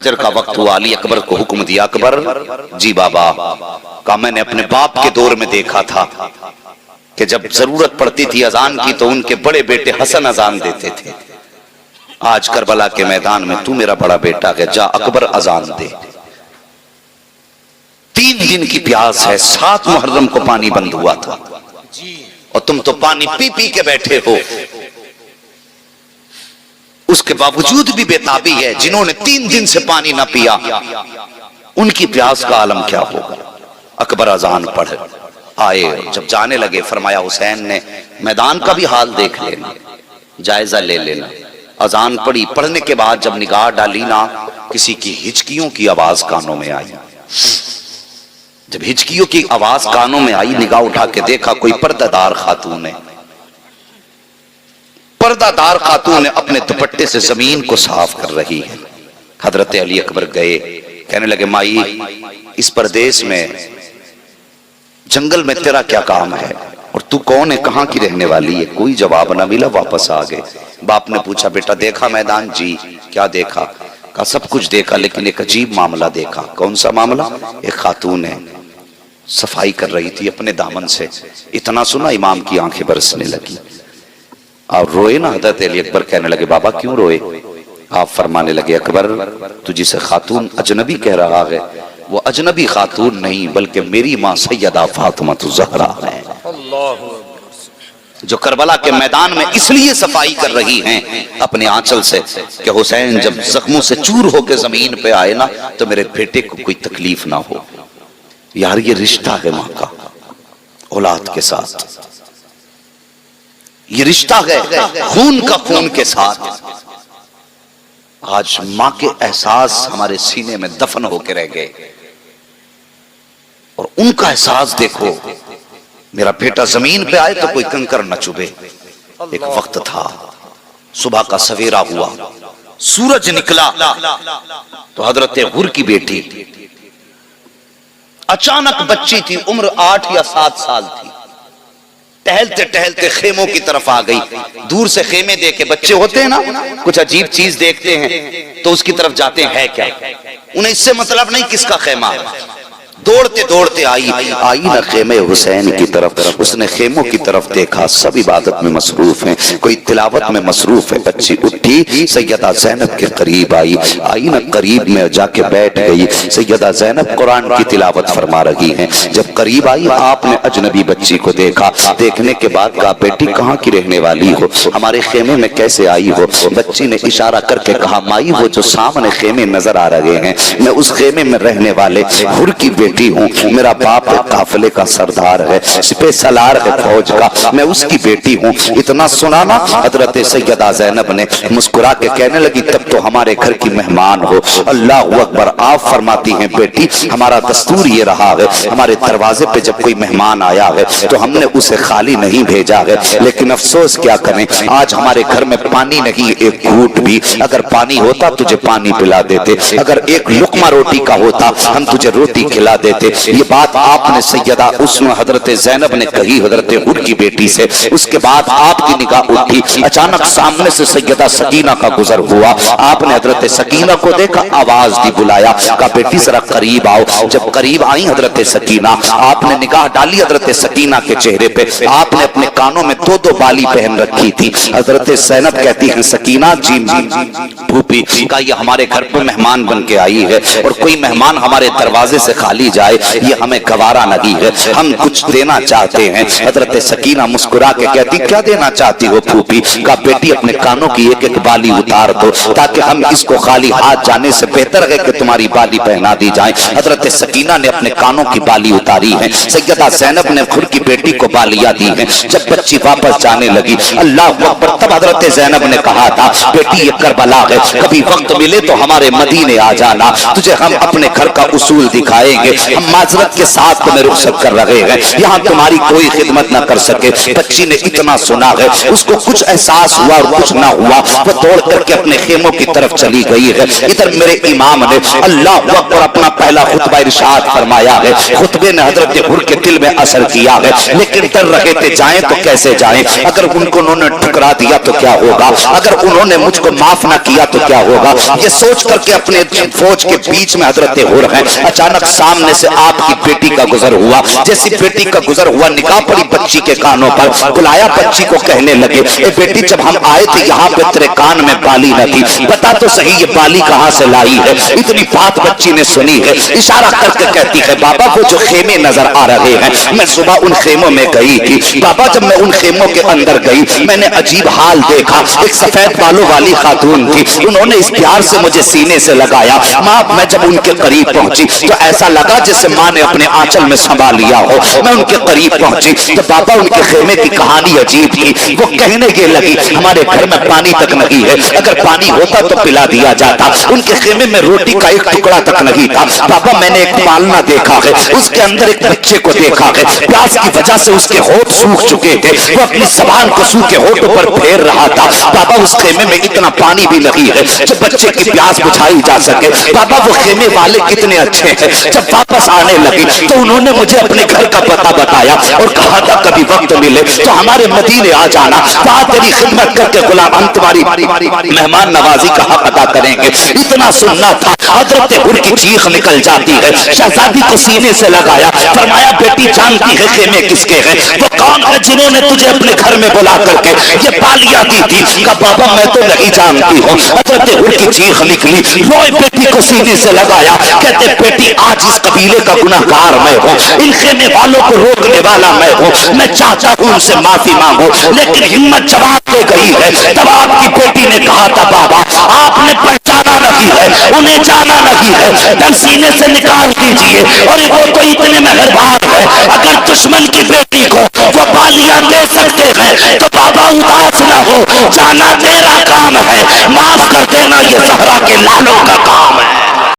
فجر کا وقت ہوا، علی اکبر کو حکم دیا، اکبر جی بابا، کہا میں نے اپنے باپ کے دور میں دیکھا تھا کہ جب ضرورت پڑتی تھی اذان کی تو ان کے بڑے بیٹے حسن اذان دیتے تھے۔ آج کربلا کے میدان میں تو میرا بڑا بیٹا ہے، جا اکبر اذان دے۔ 3 دن کی پیاس ہے، 7 محرم کو پانی بند ہوا تھا اور تم تو پانی پی پی کے بیٹھے ہو، اس کے باوجود بھی بےتابی ہے۔ جنہوں نے 3 دن سے پانی نہ پیا ان کی پیاس کا عالم کیا ہوگا۔ اکبر اذان پڑھ آئے، جب جانے لگے فرمایا حسین نے میدان کا بھی حال دیکھ لینا، جائزہ لے لینا۔ اذان پڑھی، پڑھنے کے بعد جب نگاہ ڈالی نا، کسی کی ہچکیوں کی آواز کانوں میں آئی۔ جب ہچکیوں کی آواز کانوں میں آئی، نگاہ اٹھا کے دیکھا کوئی پردہ دار خاتون ہے۔ پردہ دار خاتون اپنے دوپٹے سے زمین کو صاف کر رہی ہے۔ حضرت علی اکبر گئے، کہنے لگے مائی اس پردیس میں جنگل میں تیرا کیا کام ہے اور تو کون ہے، کہاں کی رہنے والی ہے؟ کوئی جواب نہ ملا، واپس آ گئے۔ باپ نے پوچھا بیٹا دیکھا میدان؟ جی۔ کیا دیکھا؟ کہا سب کچھ دیکھا لیکن ایک عجیب معاملہ دیکھا۔ کون سا معاملہ؟ ایک خاتون ہے، صفائی کر رہی تھی اپنے دامن سے، اتنا سنا امام کی آنکھیں برسنے لگی اور روئے نا۔ حضرت علی اکبر کہنے لگے بابا کیوں روئے؟ آپ فرمانے لگے اکبر تو جسے خاتون اجنبی کہہ رہا ہے وہ اجنبی خاتون نہیں بلکہ میری ماں سیدہ فاطمہ الزہرا ہے، جو کربلا کے میدان میں اس لیے صفائی کر رہی ہیں اپنے آنچل سے کہ حسین جب زخموں سے چور ہو کے زمین پہ آئے نا تو میرے بیٹے کو کوئی تکلیف نہ ہو۔ یار یہ رشتہ ہے ماں کا اولاد کے ساتھ، یہ رشتہ ہے خون کا خون کے ساتھ۔ آج ماں کے احساس ہمارے سینے میں دفن ہو کے رہ گئے اور ان کا احساس دیکھو، میرا بیٹا زمین پہ آئے تو کوئی کنکر نہ چبھے۔ ایک وقت تھا، صبح کا سویرا ہوا، سورج نکلا تو حضرت غر کی بیٹی اچانک بچی تھی، عمر 8 یا 7 سال تھی، ٹہلتے ٹہلتے خیموں کی طرف آ گئی۔ دور سے خیمے دیکھے، بچے ہوتے ہیں نا کچھ عجیب چیز دیکھتے ہیں تو اس کی طرف جاتے ہیں، ہے کیا؟ انہیں اس سے مطلب نہیں کس کا خیمہ ہے۔ دوڑتے دوڑتے آئی نہ خیمے حسین کی طرف، اس نے خیموں کی طرف دیکھا، سب عبادت میں مصروف ہیں، کوئی تلاوت میں مصروف ہے۔ بچی اٹھی سیدہ زینب کے قریب آئی نہ قریب میں جا کے بیٹھ گئی۔ سیدہ زینب قرآن کی تلاوت فرما رہی ہیں۔ جب قریب آئی آپ نے اجنبی بچی کو دیکھا، دیکھنے کے بعد کہا بیٹی کہاں کی رہنے والی ہو، ہمارے خیمے میں کیسے آئی ہو؟ بچی نے اشارہ کر کے کہا مائی وہ جو سامنے خیمے نظر آ رہے ہیں میں اس خیمے میں رہنے والے غر کی بیٹی ہوں، میرا باپ ایک قافلے کا سردار ہے، سپہ سالار ہے فوج کا، میں اس کی بیٹی ہوں۔ اتنا سنا نا، حضرت سیدہ زینب نے مسکرا کے کہنے لگی تب تو ہمارے گھر کی مہمان ہو۔ اللہ اکبر۔ آپ فرماتی ہیں بیٹی ہمارا دستور یہ رہا ہے، ہمارے دروازے پہ جب کوئی مہمان آیا ہے تو ہم نے اسے خالی نہیں بھیجا ہے، لیکن افسوس کیا کریں آج ہمارے گھر میں پانی نہیں ایک گھوٹ بھی، اگر پانی ہوتا تجھے پانی پلا دیتے، اگر ایک لقمہ روٹی کا ہوتا ہم تجھے روٹی کھلا دیتے۔ یہ بات آپ نے سیدہ حضرت زینب نے کہی حضرت غر کی بیٹی سے۔ اس کے بعد آپ کی نگاہ اٹھی، اچانک سامنے سے سیدہ سکینہ کا گزر ہوا، آپ نے حضرت سکینہ کو دیکھا، آواز دی بلایا، کہا بیٹی ذرا قریب آؤ۔ جب قریب آئی حضرت سکینہ، آپ نے نگاہ ڈالی حضرت سکینہ کے چہرے پہ، آپ نے اپنے کانوں میں 2 بالی پہن رکھی تھی۔ حضرت زینب کہتی ہیں سکینہ جی پھوپھی، کہا یہ ہمارے گھر پہ مہمان بن کے آئی ہے اور کوئی مہمان ہمارے دروازے سے خالی جائے یہ ہمیں گوارا نہیں ہے، ہم کچھ دینا چاہتے ہیں۔ حضرت سکینہ مسکرا کے کہتی کیا دینا چاہتی ہو پھوپھی؟ کہا بیٹی اپنے کانوں کی ایک ایک بالی اتار دو تاکہ ہم اس کو خالی ہاتھ جانے سے بہتر ہے کہ تمہاری بالی پہنا دی جائیں۔ حضرت سکینہ نے اپنے کانوں کی بالی اتاری ہے، سیدہ زینب نے غر کی بیٹی کو بالیاں دی ہیں۔ جب بچی واپس جانے لگی اللہ اکبر، تب حضرت زینب نے کہا تھا بیٹی یہ کربلا ہے، کبھی وقت ملے تو ہمارے مدینے آ جانا، تجھے ہم اپنے گھر کا اصول دکھائیں گے، ہم معذرت کے ساتھ تمہیں رخصت کر رہے ہیں، یہاں تمہاری کوئی خدمت نہ کر سکے۔ بچی نے اتنا سنا ہے، اس کو کچھ احساس ہوا اور کچھ نہ ہوا، وہ دوڑ کر کے اپنے خیموں کی طرف چلی گئی ہے۔ ادھر میرے امام نے اللہ اکبر اپنا پہلا خطبہ ارشاد فرمایا ہے۔ خطبے نے حضرت حر کے دل میں اثر کیا ہے، لیکن ڈر رہے تھے جائیں تو کیسے جائیں، اگر ان کو انہوں نے ٹھکرا دیا تو کیا ہوگا، اگر انہوں نے مجھ کو معاف نہ کیا تو کیا ہوگا۔ یہ سوچ کر کے اپنے فوج کے بیچ میں حضرت حر ہیں، اچانک سامنے سے آپ کی بیٹی کا گزر ہوا۔ جیسی بیٹی کا گزر ہوا نگاہ پڑی بچی کے کانوں پر، بلایا بچی کو، کہنے لگے اے بیٹی جب ہم آئے تھے یہاں پہ تیرے کان میں بالی نہ تھی، بتا تو صحیح یہ بالی کہاں سے لائی ہے۔ اتنی بات بچی نے سنی ہے، اشارہ کر کے کہتی ہے بابا وہ جو خیمے نظر آ رہے ہیں میں صبح ان خیموں میں گئی تھی بابا، جب میں ان خیموں کے اندر گئی میں نے عجیب حال دیکھا، ایک سفید بالوں والی خاتون تھی، انہوں نے اس پیار سے مجھے سینے سے لگایا، ماں میں جب ان کے قریب پہنچی تو ایسا لگا جیسے ماں نے اپنے آنچل میں سنبھال لیا ہو۔ میں ان کے قریب پہنچی تو بابا ان کے خیمے کی کہانی عجیب تھی، وہ کہنے یہ لگی ہمارے گھر میں پانی تک نہیں ہے، اگر پانی ہوتا تو پلا دیا جاتا، ان کے خیمے میں روٹی کا ایک ٹکڑا تک نہیں تھا بابا، میں نے ایک پالنا دیکھا ہے، اس کے اندر ایک بچے کو دیکھا ہے، پیاس کی وجہ سے اس کے ہونٹ سوکھ چکے تھے، وہ اپنی زبان کو سوکھے ہونٹوں پر پھیر رہا تھا بابا، اس خیمے میں اتنا پانی بھی نہیں ہے جو بچے کی پیاس بجھائی جا سکے بابا، وہ خیمے والے کتنے اچھے ہیں، جب واپس آنے لگی تو انہوں نے مجھے اپنے گھر کا پتہ بتایا اور کہا تھا کبھی وقت ملے تو ہمارے مدینے آ جانا، وہاں تیری خدمت کر کے غلام ہم تمہاری مہمان نوازی کا حق ادا کریں گے۔ اتنا سننا تھا حضرت حر کی چیخ نکل جاتی ہے، شہزادی کو سینے سے لگایا، فرمایا بیٹی جانتی ہے خیمے کس کے ہیں، وہ کون ہے جنہوں نے تجھے اپنے گھر میں بلا کر کے یہ بالیاں دی تھی، کہا بابا میں تو نہیں جانتی ہوں۔ حضرت حر کی چیخ نکلی، روئے بیٹی کو سینے سے لگایا، کہتے بیٹی آج اس قبیلے کا گناہگار میں ہوں، ان خیمے والوں کو روکنے والا میں ہوں، میں چاہتا ہوں ان سے معافی مانگو، لیکن ہمت جواب دے گئی ہے۔ تب آپ کی بیٹی نے کہا تھا بابا آپ نے پہچانا نہیں ہے، انہیں جانا نہیں ہے، دل سینے سے نکال دیجئے، اور وہ تو اتنے مہربان ہے اگر دشمن کی بیٹی کو وہ بالیاں دے سکتے ہیں تو بابا اداس نہ ہو، جانا تیرا کام ہے، معاف کر دینا یہ زہرا کے لالوں کا کام ہے۔